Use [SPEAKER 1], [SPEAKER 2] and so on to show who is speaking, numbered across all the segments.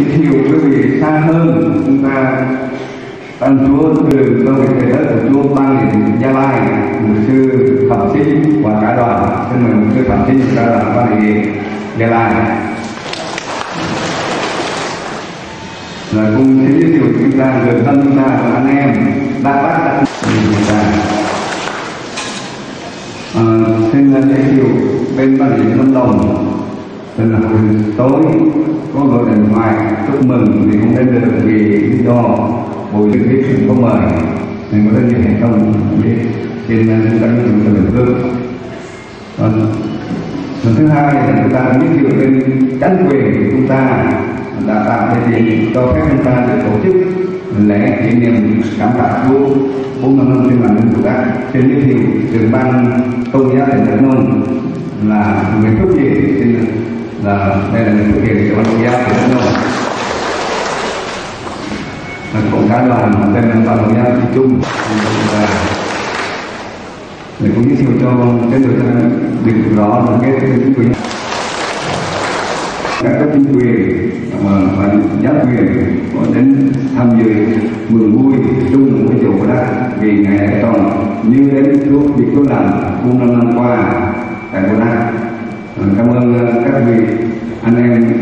[SPEAKER 1] giới thiệu quý vị xa hơn, chúng ta ơn Chúa từ công việc thầy đất của Chúa mang đến Gia Lai, một sư Phạm Sinh và cả đoàn. Xin mời một sư Phạm Sinh và cả đoàn mang đến Gia Lai. Rồi cùng xin giới thiệu chúng ta người thân chúng ta và anh em đã bắt đặt chúng ta. Xin giới thiệu bên ban lãnh Lâm Đồng. Nên là hồi tối có gọi điện thoại chúc mừng thì không đến được vì lý do Bộ Chính trị có mời nên có rất nhiều hệ thống trên chúng ta như chúng ta bình thường. Lần thứ hai là chúng ta giới thiệu bên chính quyền của chúng ta đã tạo điều kiện cho phép chúng ta được tổ chức lễ kỷ niệm cảm tạ Chúa 400 năm sinh mạng của các. Xin giới thiệu trưởng ban tôn giáo tỉnh Đắk Nông là Nguyễn Phước Diệu, là đây là người thực hiện trưởng ban tôn giáo tỉnh Đắk Nông. Cũng cả đoàn tên là ban tôn giáo Thị Trung để cũng giới thiệu cho cái người ta được rõ được cái chính quyền, các cấp chính quyền và giáo quyền có đến tham dự mừng vui chung với chủ đó vì ngày lễ tròn như đến Chúa việc Chúa làm 400 năm qua tại Bồ Đà. Cảm ơn các vị anh em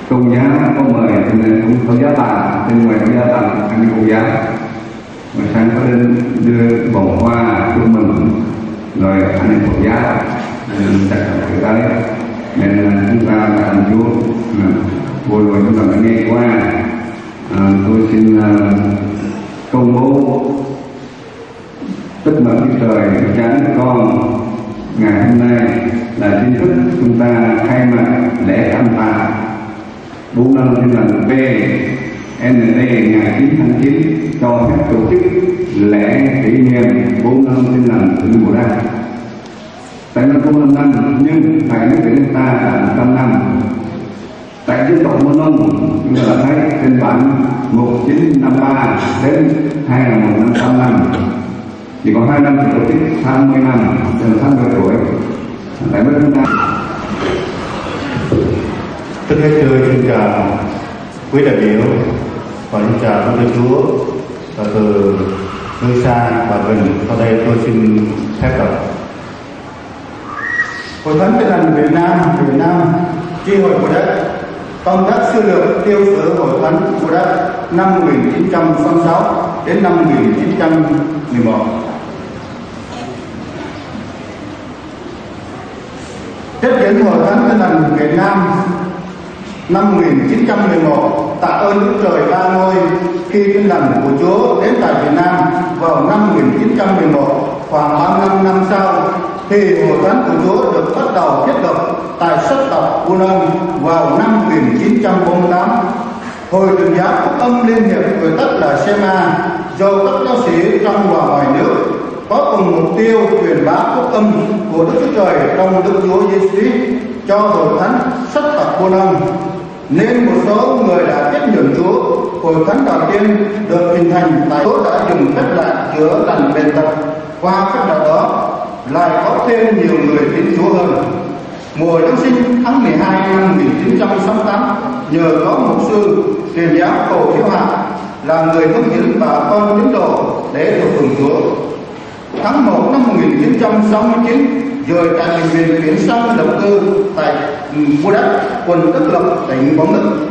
[SPEAKER 1] tôn giáo có mời, nên cũng có giá tặng bên ngoài có giá tặng anh cô giáo và sang có đến đưa vòng hoa chúc mừng rồi anh em Phật giáo chắc là người ta đấy. Nên chúng ta là anh Chúa vừa rồi chúng ta đã nghe qua. Tôi xin công bố tức mật Đức Trời Cha Đức Con ngày hôm nay là chính thức chúng ta khai mạc lễ cảm tạ 4 năm sinh lần VNT ngày 9 tháng 9 cho phép tổ chức lễ kỷ niệm 4 năm sinh lần của Bồ Đà. Tại năm 400 năm nhưng tại nước Việt ta là 100 năm. Tại dân tộc Mân Nông chúng ta đã thấy trên bản 1953 đến 2100 năm, chỉ có 2 năm thì tổ chức 20 năm từ 80 tuổi. Tại nước chúng ta.
[SPEAKER 2] Trước hết tôi xin chào quý đại biểu và xin chào Đức Chúa và từ nơi xa và gần. Sau đây tôi xin phép đọc. Hội Thánh Tin Lành Việt Nam chi hội Bồ Đà công tác sơ lược tiêu sở Hội Thánh Bồ Đà năm 1966 đến năm 1911. Tiếp dẫn Hội Thánh Tin Lành Việt Nam năm 1911 tạ ơn Đức Trời Ba Ngôi khi Tin Lành của Chúa đến tại Việt Nam vào năm 1911. Khoảng 35 năm sau thì Hội Thánh của Chúa được bắt đầu thiết lập tại sắc tộc Buôn Ân vào năm 1948. Hội Truyền giáo Phúc Âm Liên hiệp gọi tắt là SEMA do các giáo sĩ trong và ngoài nước có cùng mục tiêu truyền bá phúc âm của Đức Chúa Trời trong Đức Chúa Giêsu cho Hội Thánh sắc tộc Buôn Ân. Nên một số người đã tiếp nhận Chúa. Hội Thánh đầu tiên được hình thành tại Chúa đã dùng cách lạ chữa lành bệnh tật. Qua cách đạo đó lại có thêm nhiều người tín Chúa hơn. Mùa Giáng sinh tháng 12 năm 1968 nhờ có mục sư truyền giáo Cầu Thiếu Hạ là người hướng dẫn bà con tín đồ để được hưởng Chúa. Tháng 1 năm 1969 rồi tại bệnh viện chuyển sang lập cư tại Bồ Đà, quận Đức Lập, tỉnh Quảng Ninh.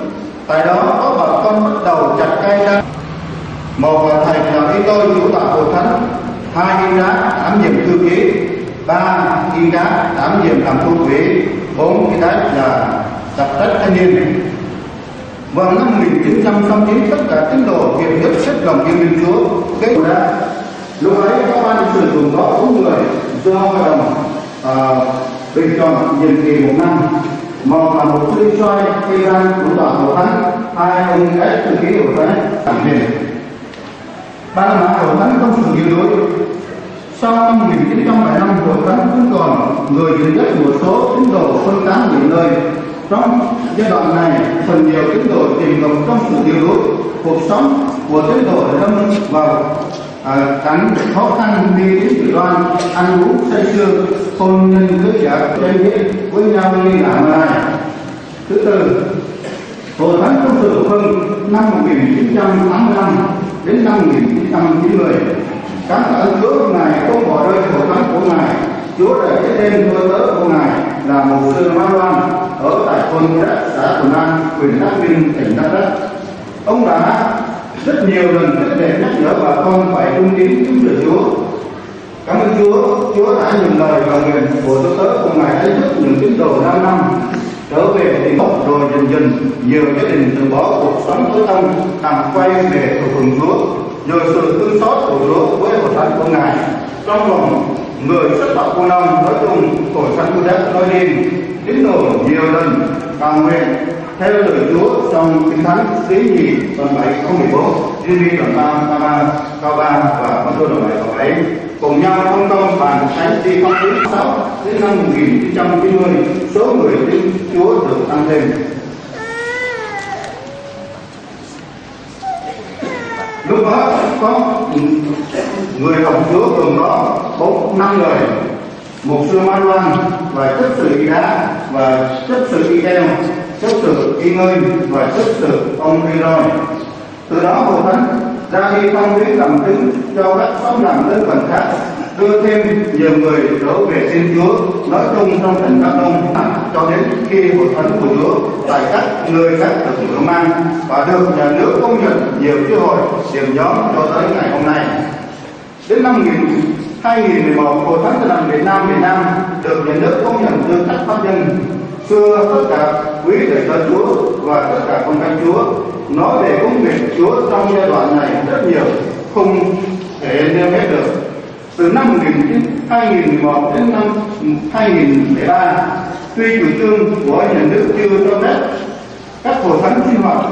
[SPEAKER 2] Tại đó có bà con bắt đầu chặt cây đa. Một là thầy là y tôi chủ tạo Hội Thánh, 2 y tá đảm nhiệm thư ký, 3 y tá đảm nhiệm làm thu quỹ, 4 y tá là tập trách thanh niên. Vào năm 1969 tất cả tín đồ hiệp nhất hết lòng yêu mến Chúa gây ra. Lúc ấy các ban sử dụng có 4 người do hội đồng bình chọn nhiệm kỳ 1 năm. Một là một sư Choi Iran chủ tọa Hội Thánh, 2 ông S thư ký Hội Thánh đảm nhiệm. Ban lãnh đạo Hội Thánh không sự yếu đuối. Sau năm 1975 Hội Thánh cũng còn người dẫn dắt một số tín đồ phân tán nghỉ ngơi. Trong giai đoạn này, phần nhiều tín đồ tìm gặp trong sự yếu đuối, cuộc sống của tín đồ lâm vào cảnh khó khăn vì tín dị đoan, ăn uống say sưa, hôn nhân cưới vợ, chơi biết với nhau như làm này. Thứ tư, sự hơn năm 1985 đến năm 1990. Cảm ơn Chúa Ngài không bỏ rơi hội thánh của Ngài. Chúa đã chết tên tôi tớ của Ngài là mục sư Ma Loan ở tại thôn xã Thuận An, huyện Đắk Minh, tỉnh Đắk Lắk. Ông đã rất nhiều lần khích lệ nhắc nhở bà con phải trung tín kính sợ Chúa. Cảm ơn Chúa, Chúa đã nhận lời và nguyện của tôi tớ của Ngài đã giúp những tín đồ 5 năm trở về tỉnh Phật, rồi dần dần nhiều gia đình từ bỏ cuộc sống tối tăm, hàng quay về thờ phượng Chúa, nhờ sự thương xót của Chúa với hội thánh của Ngài. Trong vòng người xuất đạo của năm nói chung, hội thánh của đất nói riêng, tín đồ nhiều lần càng nguyện theo lời Chúa trong Kinh Thánh Ký Nhì đoạn 7 câu 14, Giê-ri đoạn 3 câu 3 và Mát-thô đoạn 7 câu 7, cùng nhau phân công bàn thánh đi Phong Thứ 6 đến năm 1990, số người tin Chúa được tăng thêm. Lúc đó có người học Chúa gồm có 5 người: mục sư Ma Loan và chấp sự Y Đá và chấp sự Y Đeo, chấp sự Y Ngơi và chấp sự ông Y Rồi. Từ đó hội thánh ra đi thông tuyến làm chứng cho các xóm làng lân cận khác, đưa thêm nhiều người trở về tin Chúa nói chung trong tỉnh Đắk Nông, cho đến khi hội thánh của Chúa tại các nơi khác được mở mang và được nhà nước công nhận nhiều giáo hội điểm nhóm cho tới ngày hôm nay. Đến năm 2011, hội thánh Tin lành Việt Nam được nhà nước công nhận tư cách pháp nhân. Xưa tất cả quý thầy cho Chúa và tất cả con cái Chúa nói về công việc Chúa trong giai đoạn này rất nhiều, không thể nêu hết được. Từ năm 2011 đến năm 2013, tuy chủ trương của nhà nước chưa cho phép các hội thánh sinh hoạt